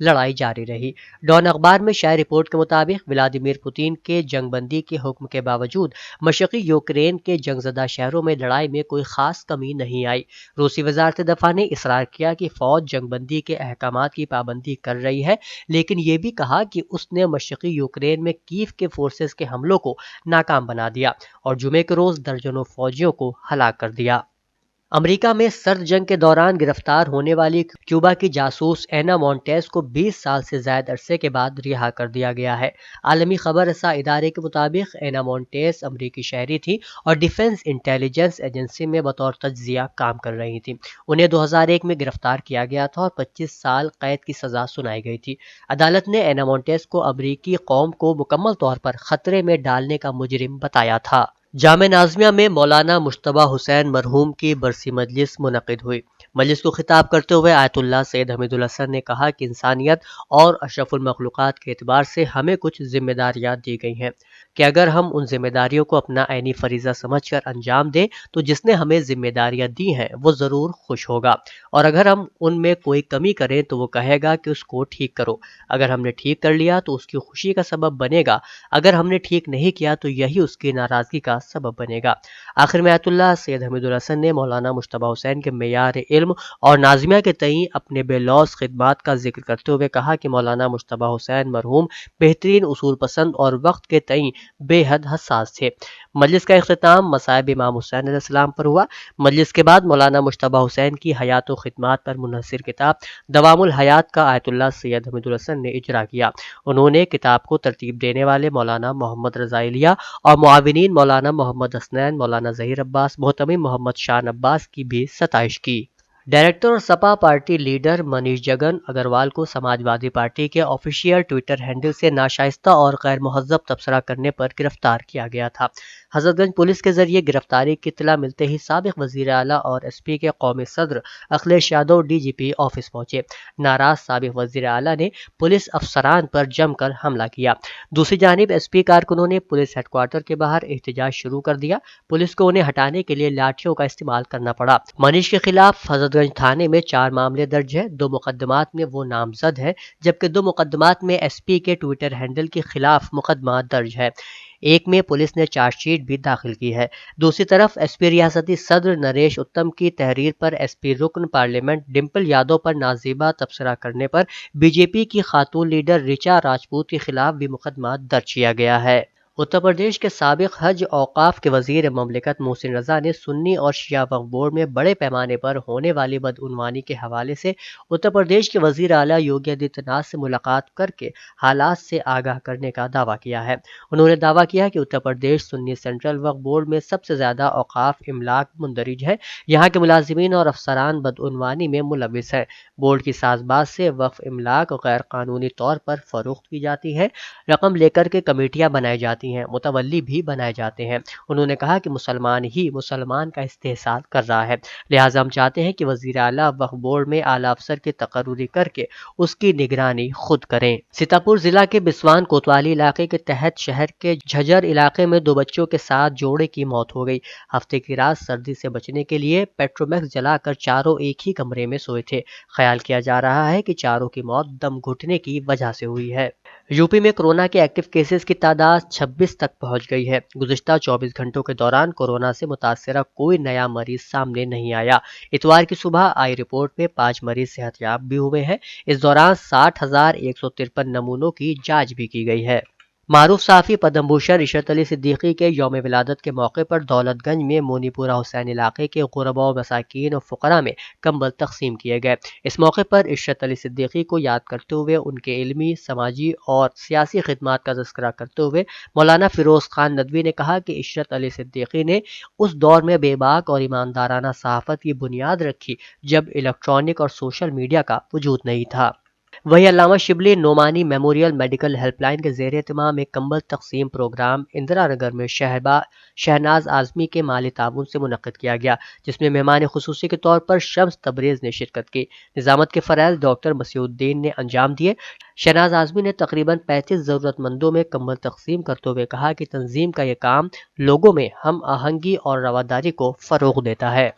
لڑائی جاری رہی۔ ڈان اخبار میں شائع رپورٹ کے مطابق ولادیمیر پوتین کے جنگ بندی کے حکم کے باوجود مشرقی یوکرین کے جنگ زدہ شہروں میں لڑائی میں کوئی خاص کمی نہیں آئی۔ روسی وزارت دفاع نے اصرار کیا کہ فوج جنگ بندی کے احکامات کی پابندی کر رہی ہے، لیکن یہ بھی کہا کہ اس نے مشرقی یوکرین میں کیف کے فورسز کے حملوں کو ناکام بنا دیا اور جمعے کے روز درجنوں فوجیوں کو ہلاک کر دیا۔ امریکہ میں سرد جنگ کے دوران گرفتار ہونے والی کیوبا کی جاسوس اینا مونٹیز کو 20 سال سے زائد عرصے کے بعد رہا کر دیا گیا ہے۔ عالمی خبر رساں ادارے کے مطابق اینا مونٹیز امریکی شہری تھی اور ڈیفنس انٹیلیجنس ایجنسی میں بطور تجزیہ کام کر رہی تھی۔ انہیں 2001 میں گرفتار کیا گیا تھا اور 25 سال قید کی سزا سنائی گئی تھی۔ عدالت نے اینا مونٹیز کو امریکی قوم کو مکمل طور پر خطرے میں ڈالنے کا مجرم بتایا تھا۔ جامعہ نازمیہ میں مولانا مجتبی حسین مرحوم کی برسی مجلس منعقد ہوئی۔ مجلس کو خطاب کرتے ہوئے آیت اللہ سید حمید الحسن نے کہا کہ انسانیت اور اشرف المخلوقات کے اعتبار سے ہمیں کچھ ذمہ داریاں دی گئی ہیں کہ اگر ہم ان ذمہ داریوں کو اپنا عینی فریضہ سمجھ کر انجام دیں تو جس نے ہمیں ذمہ داریاں دی ہیں وہ ضرور خوش ہوگا، اور اگر ہم ان میں کوئی کمی کریں تو وہ کہے گا کہ اس کو ٹھیک کرو۔ اگر ہم نے ٹھیک کر لیا تو اس کی خوشی کا سبب بنے گا، اگر ہم نے ٹھیک نہیں کیا تو یہی اس کی ناراضگی کا سبب بنے گا۔ آخر میں آیت اللہ سید حمید الحسن نے مولانا مجتبی حسین کے معیار علم اور نازمیہ کے تئیں اپنے بے لوث خدمات کا ذکر کرتے ہوئے کہا کہ مولانا مجتبی حسین مرحوم بہترین اصول پسند اور وقت کے تئیں بے حد حساس تھے۔ مجلس کا اختتام مصائب امام حسین علیہ السلام پر ہوا۔ مجلس کے بعد مولانا مجتبی حسین کی حیات و خدمات پر منحصر کتاب دوام الحیات کا آیت اللہ سید حمید الحسن نے اجرا کیا۔ انہوں نے کتاب کو ترتیب دینے والے مولانا محمد رضا علیہ اور معاونین مولانا محمد حسنین، مولانا ظہیر عباس، محتمم محمد شان عباس کی بھی ستائش کی۔ ڈائریکٹر اور سپا پارٹی لیڈر منیش جگن اگروال کو سماج وادی پارٹی کے آفیشیل ٹویٹر ہینڈل سے ناشائستہ اور غیر مہذب تبصرہ کرنے پر گرفتار کیا گیا تھا۔ حضرت گنج پولیس کے ذریعے گرفتاری کی اطلاع ملتے ہی سابق وزیر اعلیٰ اور ایس پی کے قومی صدر Akhilesh Yadav D G P office پہنچے۔ ناراض سابق وزیر اعلیٰ نے پولیس افسران پر جم کر حملہ کیا۔ دوسری جانب ایس پی کارکنوں نے پولیس ہیڈ کوارٹر کے باہر احتجاج شروع کر دیا۔ پولیس کو انہیں ہٹانے کے لیے لاٹھیوں کا استعمال کرنا پڑا۔ منیش کے خلاف حضرت گنج تھانے میں 4 معاملے درج ہیں۔ 2 مقدمات میں وہ نامزد ہے جبکہ 2 مقدمات میں ایس پی کے ٹویٹر ہینڈل کے خلاف مقدمہ درج ہے۔ ایک میں پولیس نے چارج شیٹ بھی داخل کی ہے۔ دوسری طرف ایس پی ریاستی صدر نریش اتم کی تحریر پر ایس پی رکن پارلیمنٹ ڈمپل یادو پر نازیبا تبصرہ کرنے پر بی جے پی کی خاتون لیڈر ریچا راجپوت کے خلاف بھی مقدمہ درج کیا گیا ہے۔ اتر پردیش کے سابق حج اوقاف کے وزیر مملکت محسن رضا نے سنی اور شیعہ وقف بورڈ میں بڑے پیمانے پر ہونے والی بدعنوانی کے حوالے سے اتر پردیش کے وزیر اعلیٰ یوگی آدتیہ ناتھ سے ملاقات کر کے حالات سے آگاہ کرنے کا دعویٰ کیا ہے۔ انہوں نے دعویٰ کیا کہ اتر پردیش سنی سینٹرل وقف بورڈ میں سب سے زیادہ اوقاف املاک مندرج ہے۔ یہاں کے ملازمین اور افسران بدعنوانی میں ملوث ہیں۔ بورڈ کی ساز باز سے وقف املاک غیر قانونی طور پر فروخت کی جاتی ہے، رقم لے کر کے کمیٹیاں بنائی جاتی ہیں، متولی بھی بنائے جاتے ہیں۔ انہوں نے کہا کہ مسلمان ہی مسلمان کا استحصال کر رہا ہے، لہٰذا ہم چاہتے ہیں کہ وزیر اعلیٰ وقف بورڈ میں اعلیٰ افسر کی تقرری کر کے اس کی نگرانی خود کریں۔ سیتاپور ضلع کے بسوان کوتوالی علاقے کے تحت شہر کے جھجر علاقے میں 2 بچوں کے ساتھ جوڑے کی موت ہو گئی۔ ہفتے کی رات سردی سے بچنے کے لیے پیٹرومیکس جلا کر چاروں ایک ہی کمرے میں سوئے تھے۔ خیال کیا جا رہا ہے کہ چاروں کی موت دم گھٹنے کی وجہ سے ہوئی ہے۔ یو پی میں کورونا کے ایکٹیو کیسز کی تعداد 26 تک پہنچ گئی ہے۔ گزشتہ 24 گھنٹوں کے دوران کورونا سے متاثرہ کوئی نیا مریض سامنے نہیں آیا۔ اتوار کی صبح آئی رپورٹ میں 5 مریض صحت یاب بھی ہوئے ہیں۔ اس دوران 60,153 نمونوں کی جانچ بھی کی گئی ہے۔ معروف صحافی پدم بھوشن عشرت علی صدیقی کے یوم ولادت کے موقع پر دولت گنج میں مونی پورہ حسین علاقے کے غرباء و مساکین و فقراء میں کمبل تقسیم کیے گئے۔ اس موقع پر عشرت علی صدیقی کو یاد کرتے ہوئے ان کے علمی، سماجی اور سیاسی خدمات کا تذکرہ کرتے ہوئے مولانا فیروز خان ندوی نے کہا کہ عشرت علی صدیقی نے اس دور میں بے باک اور ایماندارانہ صحافت کی بنیاد رکھی جب الیکٹرانک اور سوشل میڈیا کا وجود نہیں تھا۔ وہی علامہ Shibli Nomani memorial medical help line کے زیر اہتمام ایک کمبل تقسیم پروگرام اندرا نگر میں شہناز اعظمی کے مالی تعاون سے منعقد کیا گیا، جس میں مہمان خصوصی کے طور پر شمس تبریز نے شرکت کی۔ نظامت کے فرائض ڈاکٹر مسیح الدین نے انجام دیے۔ شہناز اعظمی نے تقریباً 35 ضرورت مندوں میں کمبل تقسیم کرتے ہوئے کہا کہ تنظیم کا یہ کام لوگوں میں ہم آہنگی اور رواداری کو فروغ دیتا ہے۔